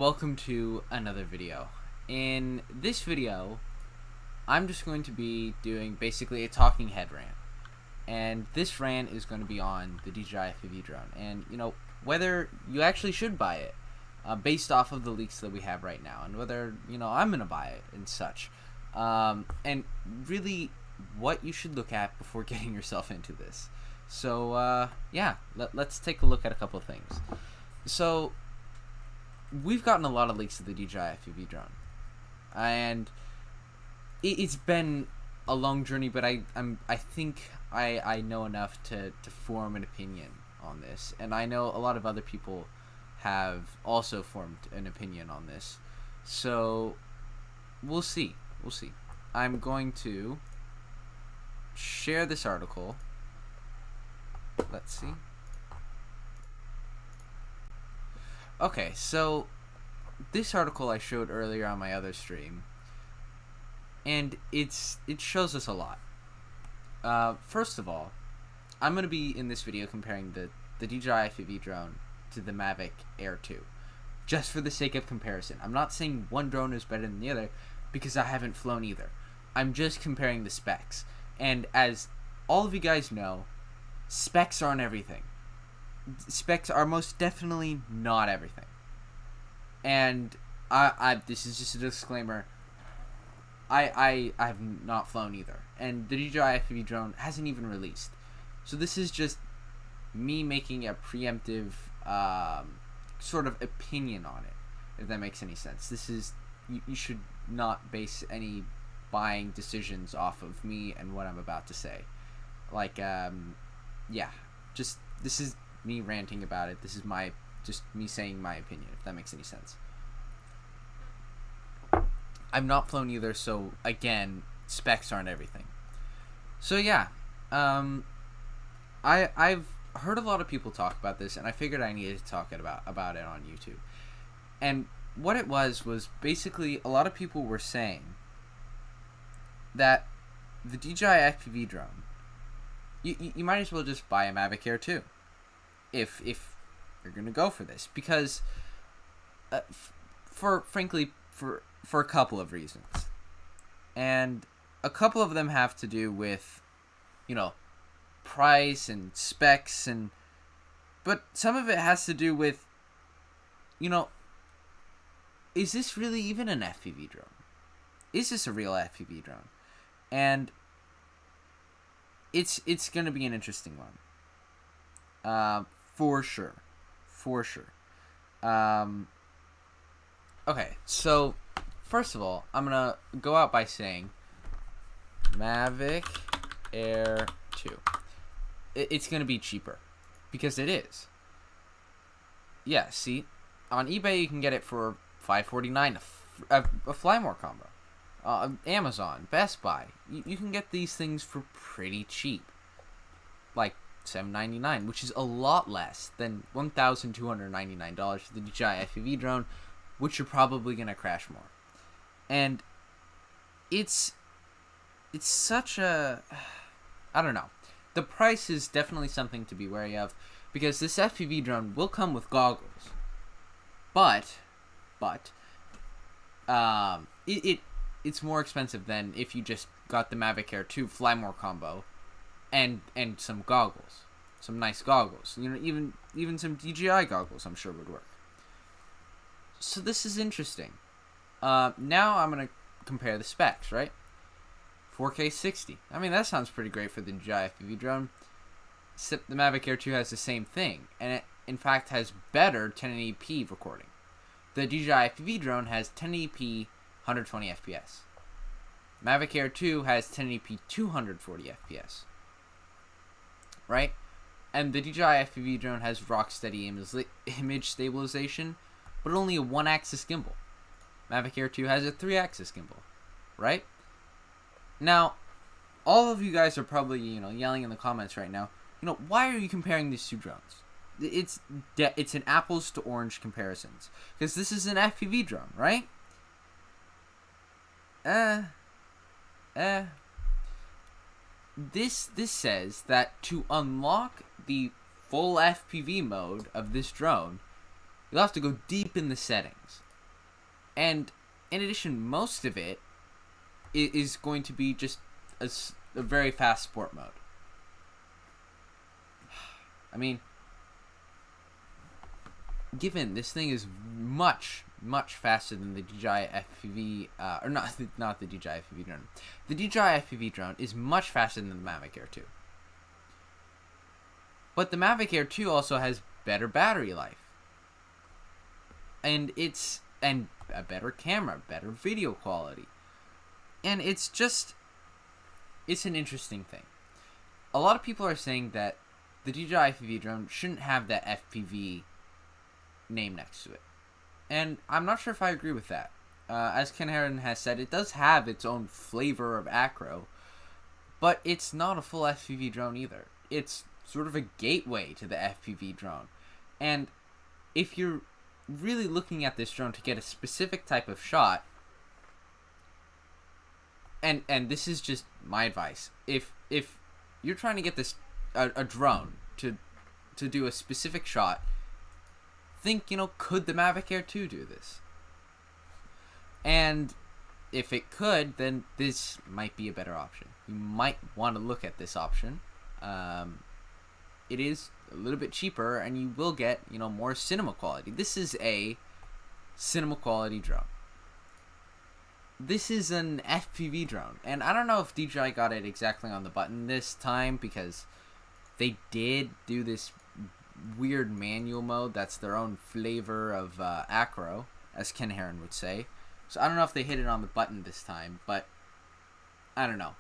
Welcome to another video. In this video, I'm just going to be doing basically a talking head rant. And this rant is going to be on the Dji Fpv drone. And, whether you actually should buy it, based off of the leaks that we have right now. And whether, I'm going to buy it and such. And really, what you should look at before getting yourself into this. So, yeah, let's take a look at a couple of things. So, we've gotten a lot of leaks of the Dji Fpv drone, and it's been a long journey. But I think I know enough to form an opinion on this, and I know a lot of other people have also formed an opinion on this. So we'll see. I'm going to share this article. Let's see. Okay, so this article I showed earlier on my other stream, and it shows us a lot. First of all, I'm going to be in this video comparing the Dji Fpv drone to the Mavic Air 2, just for the sake of comparison. I'm not saying one drone is better than the other, because I haven't flown either. I'm just comparing the specs. And as all of you guys know, specs aren't everything. Specs are most definitely not everything. And this is just a disclaimer. I have not flown either, and the Dji Fpv drone hasn't even released. So this is just me making a preemptive sort of opinion on it, if that makes any sense. This is you should not base any buying decisions off of me and what I'm about to say. Like yeah, just this is me ranting about it. This is just me saying my opinion, if that makes any sense. I've not flown either, so again, specs aren't everything. So yeah, I've heard a lot of people talk about this, and I figured I needed to talk about it on YouTube. And what it was basically a lot of people were saying that the Dji Fpv drone, you might as well just buy a Mavic Air 2. If you're gonna go for this, because frankly for a couple of reasons, and a couple of them have to do with price and specs, but some of it has to do with is this really even an FPV drone? Is this a real FPV drone? And it's gonna be an interesting one. For sure. Okay, so first of all, I'm gonna go out by saying Mavic Air 2. It's gonna be cheaper, because it is. Yeah, see, on eBay you can get it for $549, a Flymore combo. Amazon, Best Buy, you can get these things for pretty cheap, like $799, which is a lot less than $1,299 for the Dji Fpv drone, which you're probably gonna crash more. And it's such a, I don't know. The price is definitely something to be wary of, because this FPV drone will come with goggles, but it's more expensive than if you just got the Mavic Air 2 Flymore combo and some goggles, some nice goggles. Even some DJI goggles, I'm sure would work. So this is interesting. Now I'm gonna compare the specs, right? 4K 60. I mean, that sounds pretty great for the Dji Fpv drone. Except the Mavic Air 2 has the same thing, and it in fact has better 1080p recording. The Dji Fpv drone has 1080p 120 FPS. Mavic Air 2 has 1080p 240 FPS. Right? And the Dji Fpv drone has rock steady image stabilization, but only a 1-axis gimbal. Mavic Air 2 has a 3-axis gimbal. Right? Now, all of you guys are probably, yelling in the comments right now, why are you comparing these two drones? It's an apples to orange comparisons, because this is an FPV drone, right? This says that to unlock the full FPV mode of this drone, you'll have to go deep in the settings. And in addition, most of it is going to be just a very fast sport mode. I mean, given this thing is much faster than the Dji Fpv, or not the Dji Fpv drone. The Dji Fpv drone is much faster than the Mavic Air 2. But the Mavic Air 2 also has better battery life. And a better camera, better video quality. And it's an interesting thing. A lot of people are saying that the Dji Fpv drone shouldn't have that FPV name next to it. And I'm not sure if I agree with that. As Ken Heron has said, it does have its own flavor of acro, but it's not a full FPV drone either. It's sort of a gateway to the FPV drone. And if you're really looking at this drone to get a specific type of shot, and this is just my advice, if you're trying to get a drone to do a specific shot, think, could the Mavic Air 2 do this? And if it could, then this might be a better option. You might want to look at this option. It is a little bit cheaper, and you will get, more cinema quality. This is a cinema quality drone. This is an FPV drone, and I don't know if DJI got it exactly on the button this time, because they did do this weird manual mode that's their own flavor of acro, as Ken Heron would say. So I don't know if they hit it on the button this time, but I don't know.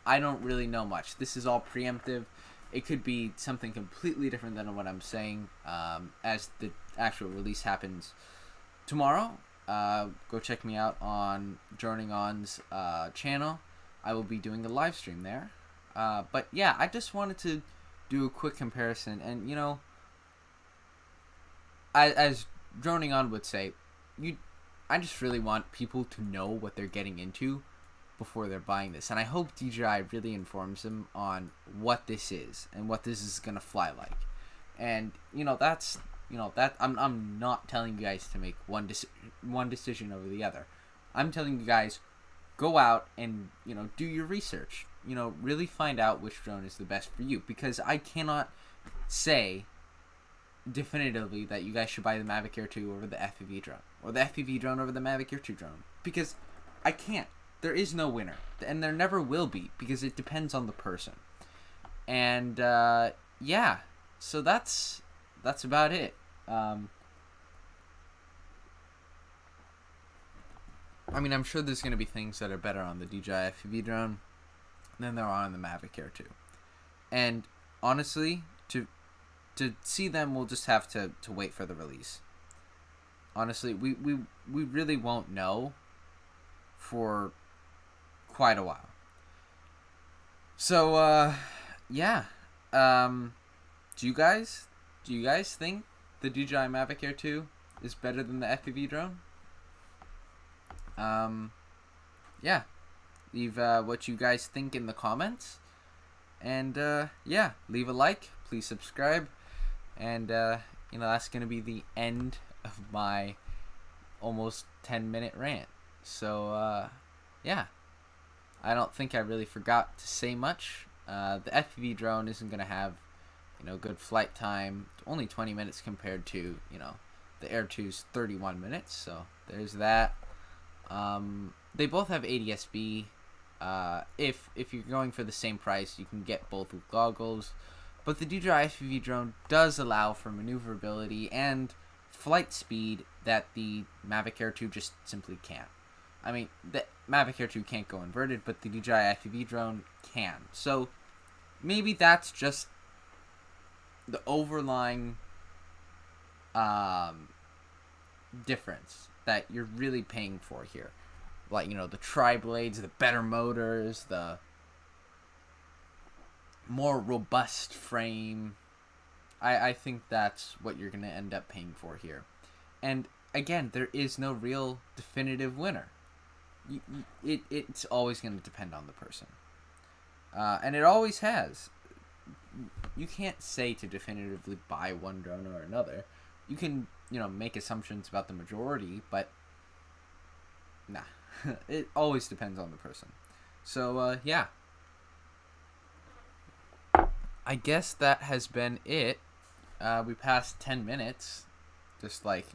I don't really know much. This is all preemptive. It could be something completely different than what I'm saying as the actual release happens tomorrow. Go check me out on Joining On's channel. I will be doing a live stream there. But yeah, I just wanted to do a quick comparison. And, as Droning On would say, I just really want people to know what they're getting into before they're buying this. And I hope DJI really informs them on what this is and what this is going to fly like. And, that's, that I'm not telling you guys to make one decision over the other. I'm telling you guys, go out and, do your research. Really find out which drone is the best for you. Because I cannot say definitively that you guys should buy the Mavic Air 2 over the FPV drone, or the FPV drone over the Mavic Air 2 drone, because I can't. There is no winner, and there never will be, because it depends on the person. And yeah, so that's about it. I mean, I'm sure there's going to be things that are better on the DJI FPV drone than there are on the Mavic Air 2. And honestly, to see them, we'll just have to wait for the release. Honestly, we really won't know for quite a while. So, yeah. Do you guys think the DJI Mavic Air 2 is better than the FPV drone? Yeah. Leave what you guys think in the comments. And, yeah, leave a like. Please subscribe. And, that's going to be the end of my almost 10-minute rant. So, yeah. I don't think I really forgot to say much. The FPV drone isn't going to have, good flight time. Only 20 minutes compared to, the Air 2's 31 minutes. So, there's that. They both have ADS-B. If you're going for the same price, you can get both with goggles. But the DJI FPV drone does allow for maneuverability and flight speed that the Mavic Air 2 just simply can't. I mean, the Mavic Air 2 can't go inverted, but the DJI FPV drone can. So, maybe that's just the overlying difference that you're really paying for here. Like, the tri-blades, the better motors, the more robust frame. I think that's what you're going to end up paying for here. And again, there is no real definitive winner. It's always going to depend on the person. And it always has. You can't say to definitively buy one drone or another. You can, make assumptions about the majority, but Nah. It always depends on the person. So, yeah. I guess that has been it. We passed 10 minutes. Just like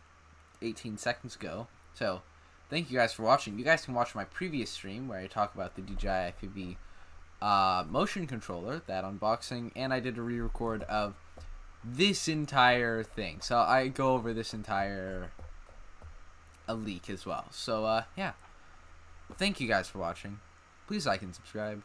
18 seconds ago. So, thank you guys for watching. You guys can watch my previous stream where I talk about the Dji Fpv motion controller, that unboxing, and I did a re-record of this entire thing. So I go over this entire leak as well. So, yeah. Thank you guys for watching. Please like and subscribe.